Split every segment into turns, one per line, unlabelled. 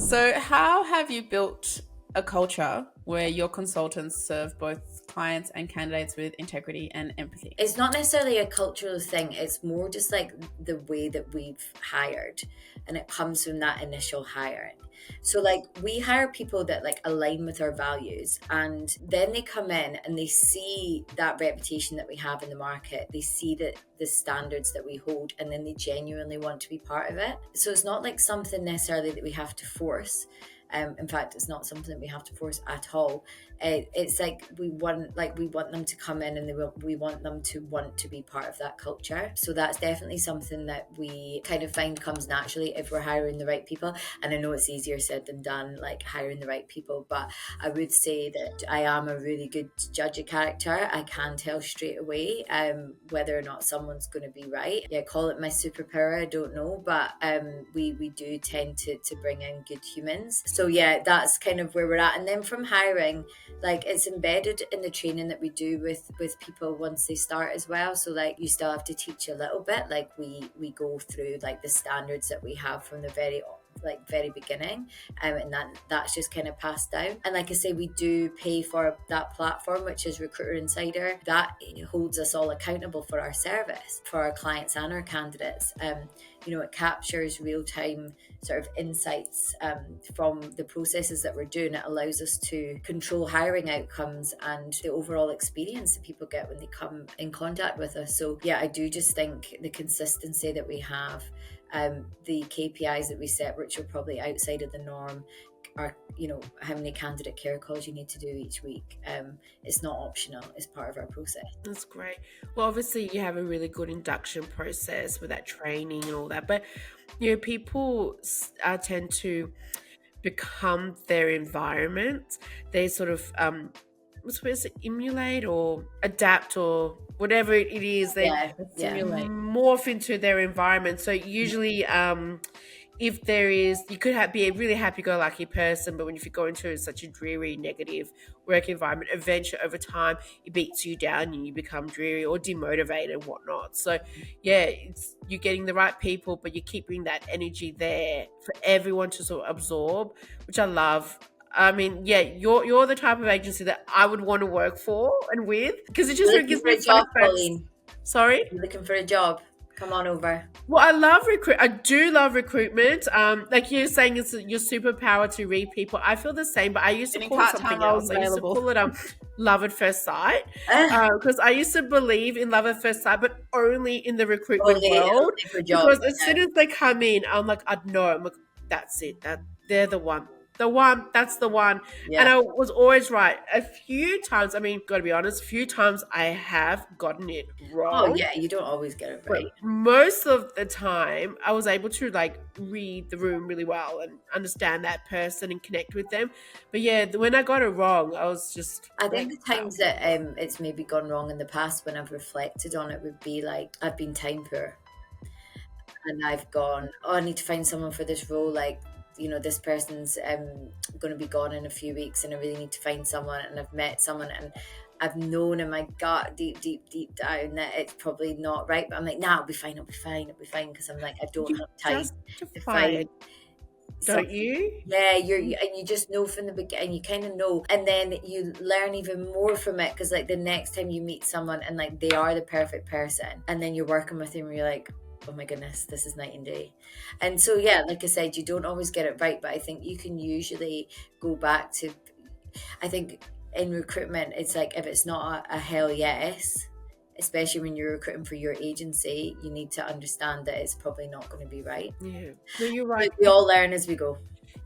So, how have you built a culture where your consultants serve both clients and candidates with integrity and empathy?
It's not necessarily a cultural thing, it's more just like the way that we've hired, and it comes from that initial hiring. So like we hire people that like align with our values, and then they come in and they see that reputation that we have in the market, they see that the standards that we hold, and then they genuinely want to be part of it. So it's not like something necessarily that we have to force. In fact, it's not something that we have to force at all. It's like we want them to come in, and we want them to want to be part of that culture. So that's definitely something that we kind of find comes naturally if we're hiring the right people. And I know it's easier said than done, like hiring the right people, but I would say that I am a really good judge of character. I can tell straight away whether or not someone's going to be right. Yeah, call it my superpower, I don't know, but we do tend to bring in good humans. So yeah, that's kind of where we're at. And then from hiring, like it's embedded in the training that we do with people once they start as well. So like you still have to teach a little bit. Like we go through like the standards that we have from the very beginning, and that's just kind of passed down. And like I say, we do pay for that platform, which is Recruiter Insider. That holds us all accountable for our service for our clients and our candidates. It captures real-time sort of insights from the processes that we're doing. It allows us to control hiring outcomes and the overall experience that people get when they come in contact with us. So yeah, I do just think the consistency that we have, the KPIs that we set, which are probably outside of the norm, are how many candidate care calls you need to do each week. It's not optional, it's part of our process.
That's great. Well, obviously, you have a really good induction process with that training and all that, but people tend to become their environment. They sort of what's supposed to emulate or adapt or whatever it is. They
Yeah.
morph into their environment. So usually, if there is, you could be a really happy-go-lucky person, but if you go into such a dreary, negative work environment, eventually over time it beats you down and you become dreary or demotivated and whatnot. So yeah, you're getting the right people, but you're keeping that energy there for everyone to sort of absorb, which I love. I mean, yeah, you're the type of agency that I would want to work for and with, because it just
You're
sort of
looking
gives
for
me
a job,
flashbacks.
Pauline.
Sorry.
You're looking for a job. Come on over.
Well, I do love recruitment. Like you're saying, it's your superpower to read people. I feel the same, but I used to
Any
call it
part-time
something
roles
else. I used to
available?
call it love at first sight,
Ah,
because I used to believe in love at first sight, but only in the recruitment
only
world.
for jobs.
Because as soon as they come in, I'm like, I'd know. I'm like, that's it. That they're the one. The one, that's the one. And
Yeah.
I was always right. A few times, I mean, gotta be honest, a few times I have gotten it
Oh
wrong.
yeah, you don't always get it
But
right.
most of the time, I was able to like read the room really well and understand that person and connect with them. But yeah, when I got it wrong, I was just
I
like,
think the
wow.
times that it's maybe gone wrong in the past when I've reflected on it would be like I've been time poor, and I've gone, oh, I need to find someone for this role. Like, this person's going to be gone in a few weeks, and I really need to find someone. And I've met someone, and I've known in my gut, deep, deep, deep down, that it's probably not right. But I'm like, nah, it'll be fine, because I'm like, I don't
You
have time to
justify
find
it,
some.
don't you?
Yeah, and you just know from the beginning, you kind of know, and then you learn even more from it, because like the next time you meet someone and like they are the perfect person, and then you're working with them, you're like, oh my goodness, this is night and day. And so yeah, like I said, you don't always get it right, but I think you can usually go back to, I think in recruitment, it's like if it's not a hell yes, especially when you're recruiting for your agency, you need to understand that it's probably not going to be right.
Yeah. No, you're
But
right.
we all learn as we go.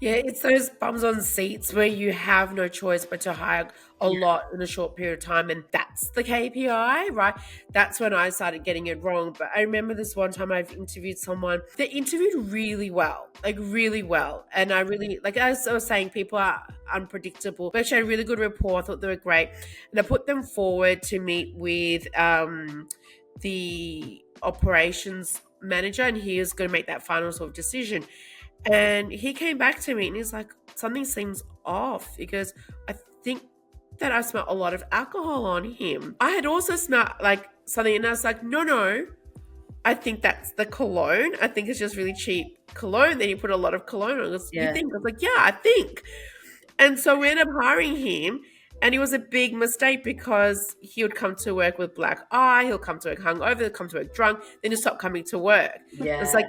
Yeah, it's those bums on seats where you have no choice but to hire a lot in a short period of time, and that's the KPI, right? That's when I started getting it wrong. But I remember this one time I've interviewed someone. They interviewed really well, like really well, and I really like. As I was saying, people are unpredictable. But actually, I had a really good rapport. I thought they were great, and I put them forward to meet with the operations manager, and he was going to make that final sort of decision. And he came back to me and he's like, something seems off because I think that I smelled a lot of alcohol on him. I had also smelled like something, and I was like, no, I think that's the cologne. I think it's just really cheap cologne. Then you put a lot of cologne on. You think? I was like, yeah, I think. And so we ended up hiring him. And it was a big mistake because he would come to work with black eye. He'll come to work hungover. He'll come to work drunk. Then he'll stop coming to work.
Yeah.
It's like,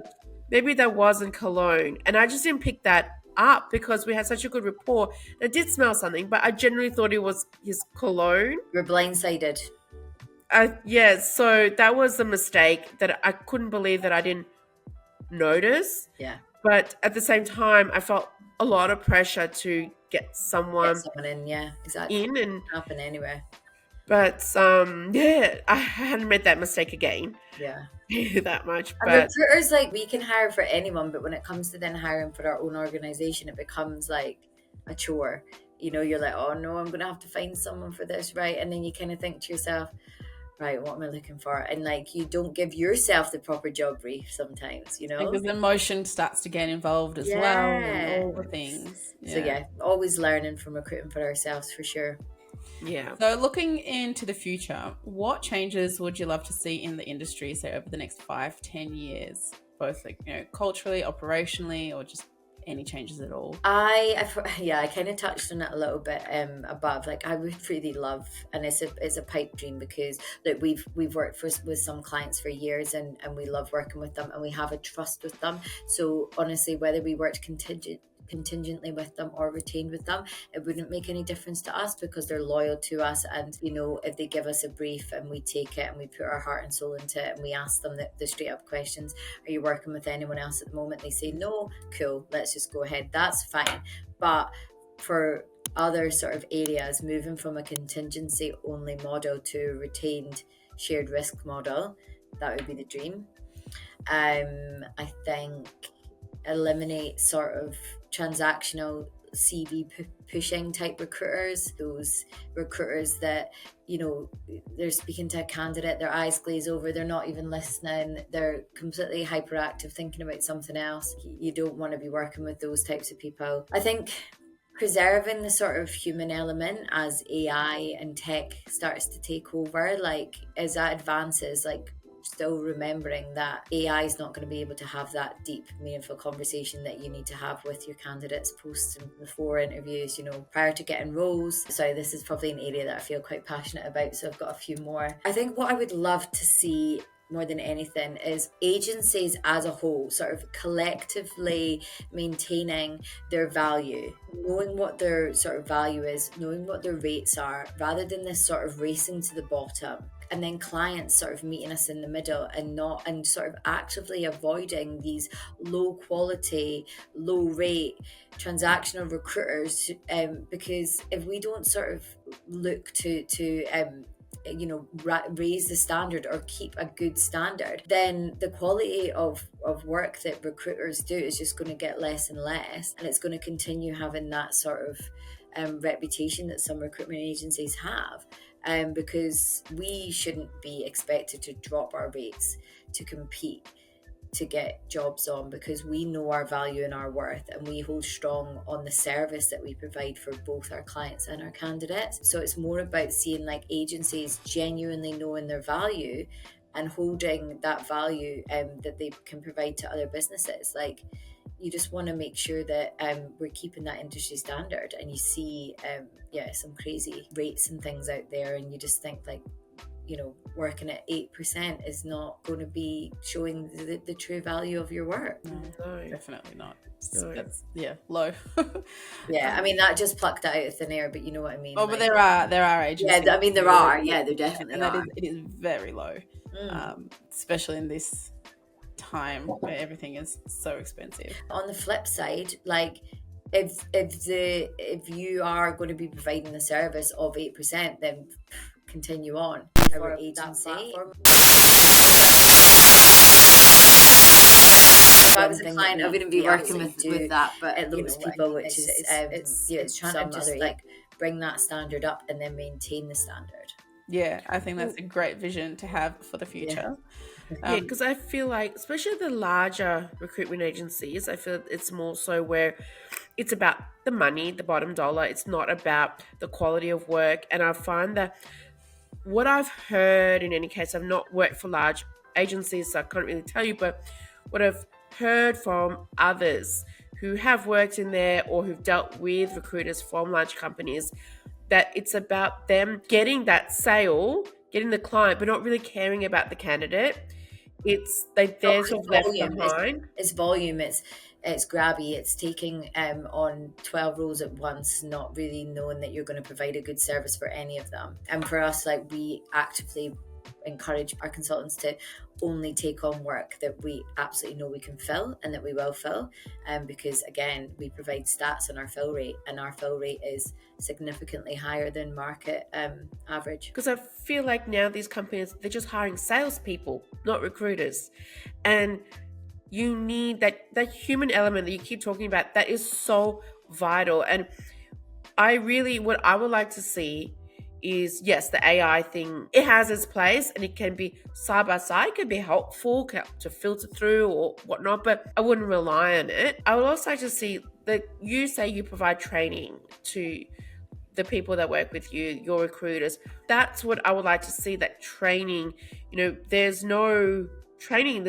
maybe that wasn't cologne. And I just didn't pick that up because we had such a good rapport. It did smell something, but I generally thought it was his cologne.
You're blindsided.
Yeah, so that was the mistake that I couldn't believe that I didn't notice.
Yeah.
But at the same time, I felt a lot of pressure to get someone
in, yeah, exactly.
in and
happen anywhere.
But yeah, I hadn't made that mistake again.
Yeah.
That much.
And
But
recruiters, like, we can hire for anyone, but when it comes to then hiring for our own organization, it becomes like a chore. You know, you're like, oh no, I'm gonna have to find someone for this, right? And then you kind of think to yourself, right, what am I looking for? And like, you don't give yourself the proper job brief sometimes, you know?
Because emotion starts to get involved as well, and all the things.
So yeah, always learning from recruiting for ourselves for sure.
Yeah.
So looking into the future, what changes would you love to see in the industry, say over the next 5-10 years, both like, you know, culturally, operationally, or just any changes at all?
I kind of touched on it a little bit above. Like, I would really love, and it's a pipe dream, because like we've worked with some clients for years, and we love working with them, and we have a trust with them. So honestly, whether we worked contingently with them or retained with them, it wouldn't make any difference to us, because they're loyal to us. And you know, if they give us a brief and we take it and we put our heart and soul into it, and we ask them the straight up questions, are you working with anyone else at the moment? They say no, cool, let's just go ahead, that's fine. But for other sort of areas, moving from a contingency only model to a retained shared risk model, that would be the dream. I think eliminate sort of transactional CV pushing type recruiters, those recruiters that, you know, they're speaking to a candidate, their eyes glaze over, they're not even listening, they're completely hyperactive, thinking about something else. You don't want to be working with those types of people. I think preserving the sort of human element as AI and tech starts to take over, like as that advances, like still remembering that AI is not going to be able to have that deep, meaningful conversation that you need to have with your candidates post and before interviews, you know, prior to getting roles. So this is probably an area that I feel quite passionate about, so I've got a few more. I think what I would love to see more than anything is agencies as a whole sort of collectively maintaining their value, knowing what their sort of value is, knowing what their rates are, rather than this sort of racing to the bottom. And then clients sort of meeting us in the middle, and sort of actively avoiding these low quality, low rate transactional recruiters, because if we don't sort of look to you know, raise the standard or keep a good standard, then the quality of work that recruiters do is just going to get less and less, and it's going to continue having that sort of reputation that some recruitment agencies have. Because we shouldn't be expected to drop our rates to compete to get jobs on, because we know our value and our worth, and we hold strong on the service that we provide for both our clients and our candidates. So it's more about seeing like agencies genuinely knowing their value and holding that value that they can provide to other businesses. Like, you just want to make sure that we're keeping that industry standard, and you see some crazy rates and things out there, and you just think like, you know, working at 8% is not going to be showing the true value of your work.
No, definitely not. That's low.
Yeah, I mean, that just plucked that out of thin air, but you know what I mean.
Oh, like, but there are agencies.
Yeah, I mean, there are. Yeah, there definitely are.
It is very low, especially in this time where everything is so expensive.
On the flip side, like, if you are going to be providing the service of 8%, then continue on. Our agency. If I was a client, I wouldn't be working with that, but it looks people, which is it's trying to just like bring that standard up and then maintain the standard.
Yeah, I think that's a great vision to have for the future.
Yeah, because I feel like, especially the larger recruitment agencies, I feel it's more so where it's about the money, the bottom dollar. It's not about the quality of work. And I find that what I've heard, in any case, I've not worked for large agencies, so I can't really tell you, but what I've heard from others who have worked in there or who've dealt with recruiters from large companies, that it's about them getting that sale, getting the client, but not really caring about the candidate. They're sort of left
volume.
behind.
It's volume. It's grabby. It's taking on 12 roles at once, not really knowing that you're going to provide a good service for any of them. And for us, like, we actively encourage our consultants to only take on work that we absolutely know we can fill and that we will fill, because again, we provide stats on our fill rate, and our fill rate is significantly higher than market average.
Because I feel like now these companies, they're just hiring salespeople, not recruiters. And you need that human element that you keep talking about. That is so vital. And what I would like to see is, yes, the AI thing, it has its place and it can be side by side, it can be helpful to filter through or whatnot, but I wouldn't rely on it. I would also like to see that you say you provide training to the people that work with you, your recruiters. That's what I would like to see, that training. There's no training,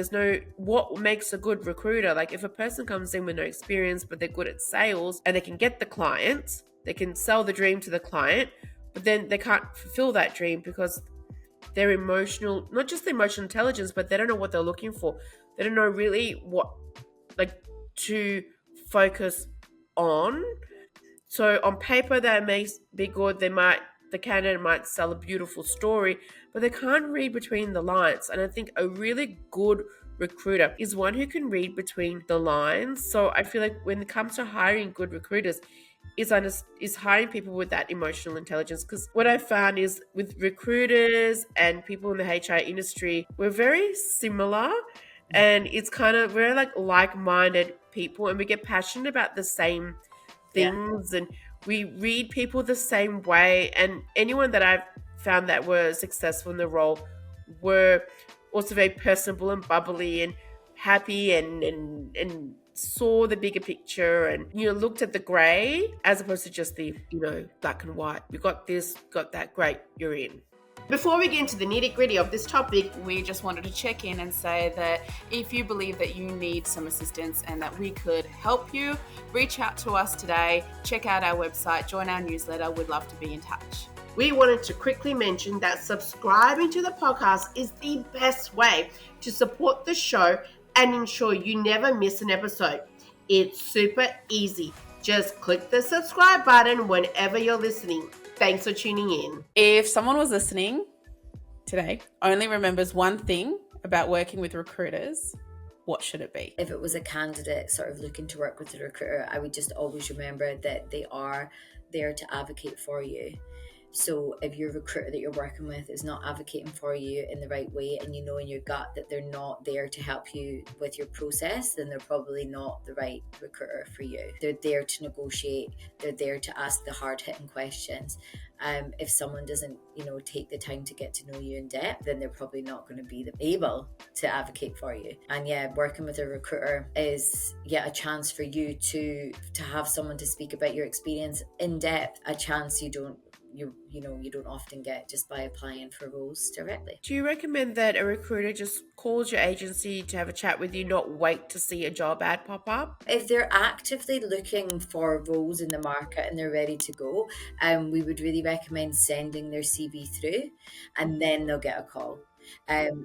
what makes a good recruiter. Like, if a person comes in with no experience but they're good at sales and they can get the client, they can sell the dream to the client, but then they can't fulfill that dream because they're emotional, not just the emotional intelligence, but they don't know what they're looking for. They don't know really what to focus on. So on paper that may be good, the candidate might sell a beautiful story, but they can't read between the lines. And I think a really good recruiter is one who can read between the lines. So I feel like when it comes to hiring good recruiters, is hiring people with that emotional intelligence. Because what I found is with recruiters and people in the HR industry, we're very similar, and it's kind of, we're like-minded people, and we get passionate about the same things, and we read people the same way. And anyone that I've found that were successful in the role were also very personable and bubbly and happy and saw the bigger picture and looked at the grey as opposed to just the black and white. You got this, got that, great, you're in. Before we get into the nitty-gritty of this topic,
we just wanted to check in and say that if you believe that you need some assistance and that we could help you, reach out to us today, check out our website, join our newsletter. We'd love to be in touch.
We wanted to quickly mention that subscribing to the podcast is the best way to support the show and ensure you never miss an episode. It's super easy. Just click the subscribe button whenever you're listening. Thanks for tuning in.
If someone was listening today only remembers one thing about working with recruiters, what should it be?
If it was a candidate sort of looking to work with a recruiter, I would just always remember that they are there to advocate for you. So if your recruiter that you're working with is not advocating for you in the right way, and you know in your gut that they're not there to help you with your process, then they're probably not the right recruiter for you. They're there to negotiate. They're there to ask the hard-hitting questions. If someone doesn't, take the time to get to know you in depth, then they're probably not going to be able to advocate for you. And working with a recruiter is a chance for you to have someone to speak about your experience in depth, a chance you don't often get just by applying for roles directly.
Do you recommend that a recruiter just calls your agency to have a chat with you, not wait to see a job ad pop up?
If they're actively looking for roles in the market and they're ready to go, we would really recommend sending their CV through, and then they'll get a call.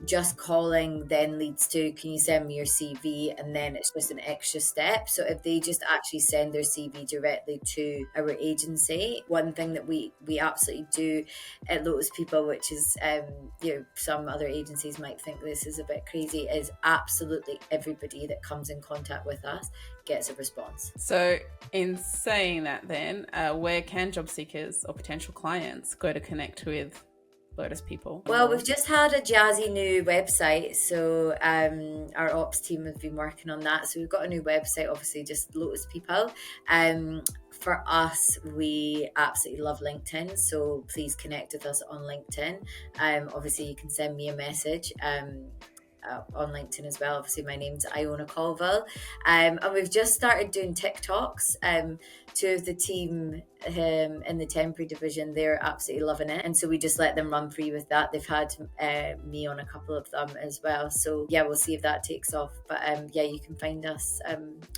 Just calling then leads to, can you send me your CV? And then it's just an extra step. So if they just actually send their CV directly to our agency, one thing that we absolutely do at Lotus People, which is, some other agencies might think this is a bit crazy, is absolutely everybody that comes in contact with us gets a response.
So in saying that then, where can job seekers or potential clients go to connect with Lotus People?
Well, we've just had a jazzy new website, so our ops team have been working on that. So we've got a new website, obviously just Lotus People. For us, we absolutely love LinkedIn, so please connect with us on LinkedIn. Obviously, you can send me a message. on LinkedIn as well. Obviously, my name's Iona Colville, and we've just started doing TikToks. Two of the team in the temporary division, they're absolutely loving it, and so we just let them run free with that. They've had me on a couple of them as well, so yeah, we'll see if that takes off. But yeah, you can find us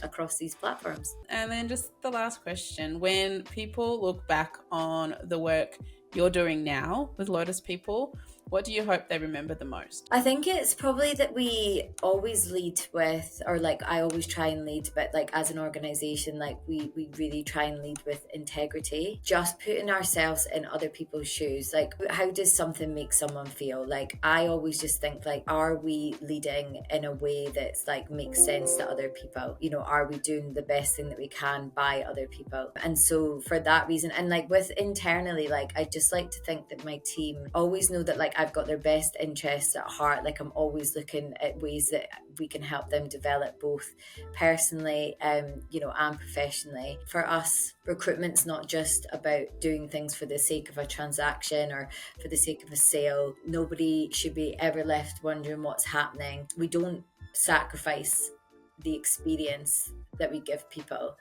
across these platforms.
And then just the last question: when people look back on the work you're doing now with Lotus People, what do you hope they remember the most?
I think it's probably that we always lead with, or like I always try and lead, but like as an organization, like we really try and lead with integrity, just putting ourselves in other people's shoes. Like, how does something make someone feel? Like, I always just think, like, are we leading in a way that's like makes sense to other people? You know, are we doing the best thing that we can by other people? And so for that reason, and like with internally, like I just like to think that my team always know that like I've got their best interests at heart. Like, I'm always looking at ways that we can help them develop both personally, you know, and professionally. For us, recruitment's not just about doing things for the sake of a transaction or for the sake of a sale. Nobody should be ever left wondering what's happening. We don't sacrifice the experience that we give people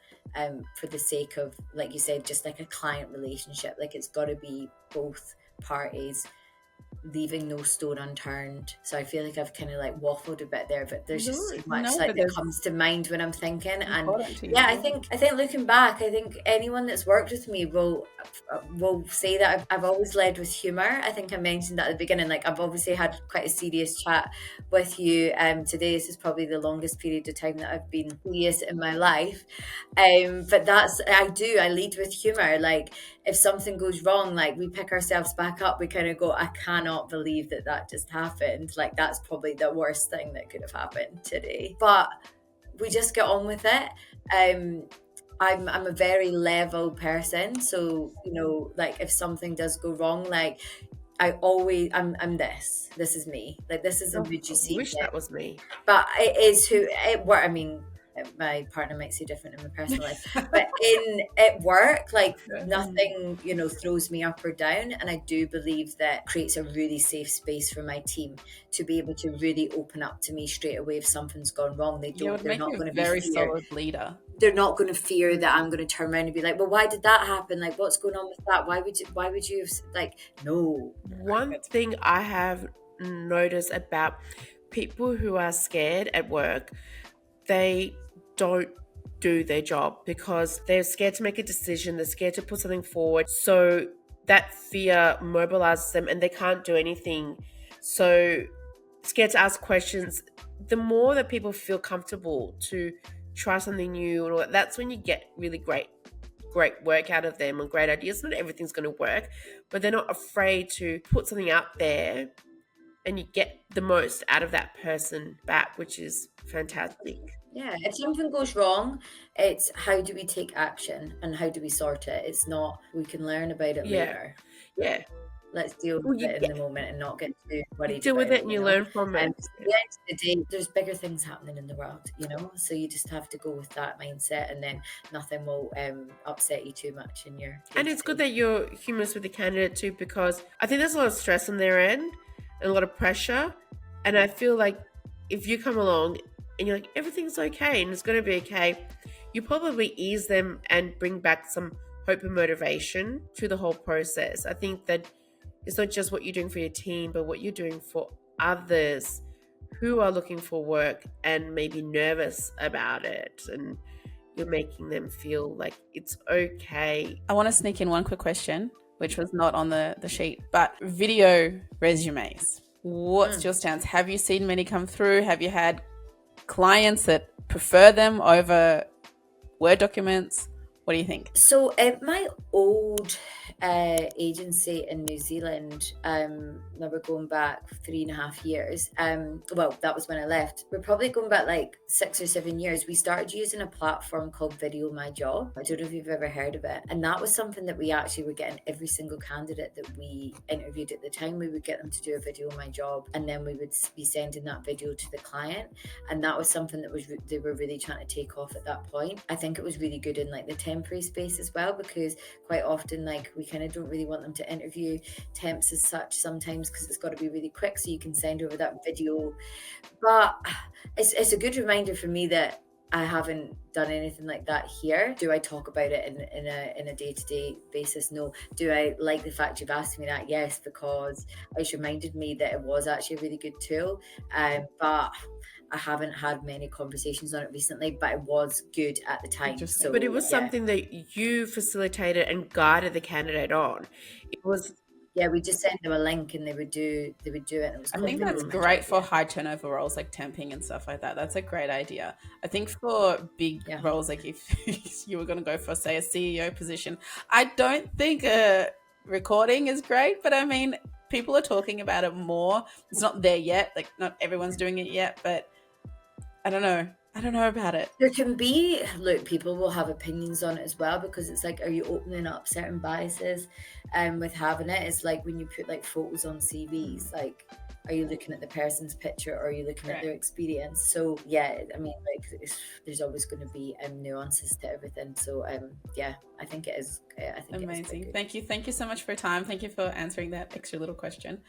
for the sake of, like you said, just like a client relationship. Like, it's got to be both parties leaving no stone unturned. So I feel like I've kind of like waffled a bit there, but there's just so much like that comes to mind when I'm thinking. And yeah, I think looking back, I think anyone that's worked with me will say that I've always led with humor. I think I mentioned that at the beginning. Like, I've obviously had quite a serious chat with you today. This is probably the longest period of time that I've been serious in my life, but I lead with humor. Like, if something goes wrong, like, we pick ourselves back up. We kind of go, I cannot believe that just happened. Like, that's probably the worst thing that could have happened today. But we just get on with it. I'm a very level person. So, you know, like, if something does go wrong, like, I'm this is me. Like, this is a would you see
I wish that was me.
But it is I mean, my partner might say different in my personal life, but at work, like, nothing, you know, throws me up or down. And I do believe that creates a really safe space for my team to be able to really open up to me straight away if something's gone wrong. They're not going to be
very solid leader.
They're not going to fear that I'm going to turn around and be like, well, why did that happen? Like, what's going on with that? Why would you have, like, no.
One thing I have noticed about people who are scared at work, they don't do their job because they're scared to make a decision, they're scared to put something forward. So that fear mobilizes them and they can't do anything. So scared to ask questions. The more that people feel comfortable to try something new and all that, that's when you get really great work out of them and great ideas. Not everything's going to work, but they're not afraid to put something out there and you get the most out of that person back, which is fantastic.
Yeah, if something goes wrong, it's how do we take action and how do we sort it? It's not we can learn about it later.
Yeah.
Let's deal with it in the moment and not get too worried.
Deal with it and you learn from it.
At the end of the day, there's bigger things happening in the world, you know? So you just have to go with that mindset, and then nothing will upset you too much in your...
And it's good that you're humorous with the candidate too, because I think there's a lot of stress on their end and a lot of pressure. And I feel like if you come along and you're like, everything's okay and it's going to be okay, you probably ease them and bring back some hope and motivation to the whole process. I think that it's not just what you're doing for your team, but what you're doing for others who are looking for work and maybe nervous about it. And you're making them feel like it's okay.
I want to sneak in one quick question, which was not on the sheet, but video resumes. What's your stance? Have you seen many come through? Have you had clients that prefer them over Word documents? What do you think?
So at my old agency in New Zealand, now we're going back 3.5 years. Well, that was when I left. We're probably going back like 6 or 7 years. We started using a platform called Video My Job. I don't know if you've ever heard of it. And that was something that we actually were getting every single candidate that we interviewed at the time. We would get them to do a Video My Job, and then we would be sending that video to the client. And that was something that they were really trying to take off at that point. I think it was really good in like the temporary space as well, because quite often like we kind of don't really want them to interview temps as such sometimes, because it's got to be really quick so you can send over that video. But it's a good reminder for me that I haven't done anything like that here. Do I talk about it in a day-to-day basis? No. Do I like the fact you've asked me that? Yes, because it's reminded me that it was actually a really good tool. But I haven't had many conversations on it recently, but it was good at the time.
Interesting.
So
But it was
yeah.
something that you facilitated and guided the candidate on. It was
Yeah, we just sent them a link and they would do it. And it was
I think
cool.
that's great for high turnover roles like temping and stuff like that. That's a great idea. I think for big
Yeah.
roles, like if you were going to go for, say, a CEO position, I don't think recording is great, but I mean, people are talking about it more. It's not there yet. Like, not everyone's doing it yet, but I don't know. I don't know about it.
There can be, look, people will have opinions on it as well, because it's like, are you opening up certain biases with having it? It's like when you put like photos on CVs, like, are you looking at the person's picture or are you looking at
Right.
their experience? So yeah, I mean, like there's always going to be nuances to everything. So yeah, I think it is. I think
Amazing.
It is
Thank you so much for your time. Thank you for answering that extra little question.